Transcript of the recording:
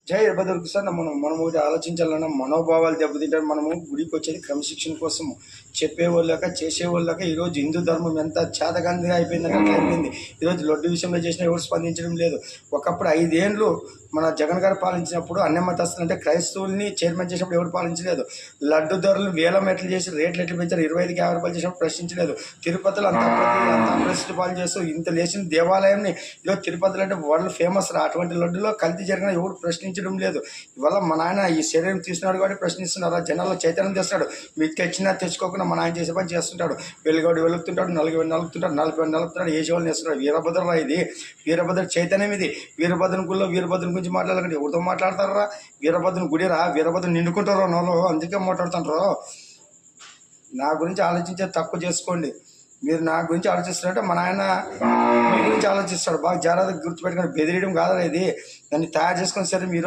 జై బదులుకు సార్ మనం ఒకటి ఆలోచించాలన్నా మనోభావాలు దెబ్బతింటారు. మనము గుడికి వచ్చేది క్రమశిక్షణ కోసము. చెప్పేవాళ్ళక చేసేవాళ్ళక ఈరోజు హిందూ ధర్మం ఎంత చేతగాందిగా అయిపోయిందంటే అట్లా అయిపోయింది. ఈరోజు లడ్డు విషయంలో చేసినా ఎవరు స్పందించడం లేదు. ఒకప్పుడు 5 ఏళ్ళు మన జగన్ గారు పాలించినప్పుడు అన్య మతస్థులు అంటే క్రైస్తవుల్ని చైర్మన్ చేసినప్పుడు ఎవరు పాలించలేదు. లడ్డు ధరలు వేల మెట్లు చేసి రేట్లు ఎట్లు పెంచారు, 25కి 50 రూపాయలు చేసినప్పుడు ప్రశ్నించలేదు. తిరుపతిలో అంత ప్రసిద్ధి పాలు చేస్తూ ఇంత లేచిన దేవాలయంని ఈరోజు తిరుపతిలో అంటే వరల్డ్ ఫేమస్ రా. అటువంటి లడ్డులో కల్తీ జరిగిన ఎవరు ప్రశ్నించడం లేదు. ఇవాళ మా నాయన ఈ శరీరం తీసినాడు కాబట్టి ప్రశ్నిస్తున్నారు. ఆ జనాల్లో చైతన్యం తెస్తాడు. మీకు తెచ్చినా తెచ్చుకోకుండా మా నాయన చేసే పని చేస్తుంటాడు. వెలుగుడు వెలుగుతుంటాడు, నలుగుతుంటాడు, 40 నలుగుతుంటాడు, ఏ శివాలను వేస్తున్నాడు. వీరభద్రరా ఇది, వీరభద్ర చైతన్యం ఇది. వీరభద్రం గుడిలో వీరభద్రం గురించి మాట్లాడాలంటే ఎవరితో మాట్లాడతారా? వీరభద్రం గుడిరా, వీరభద్రం నిండుకుంటారో నోలో, అందుకే మాట్లాడుతుంటారు. నా గురించి ఆలోచించే తక్కువ చేసుకోండి. మీరు నా గురించి ఆలోచిస్తున్నారంటే మా నాయన మీ గురించి ఆలోచిస్తాడు. బాగా జాగ్రత్తగా గుర్తుపెట్టుకొని బెదిరియడం కాదా ఇది. దాన్ని తయారు చేసుకొని సరే మీరు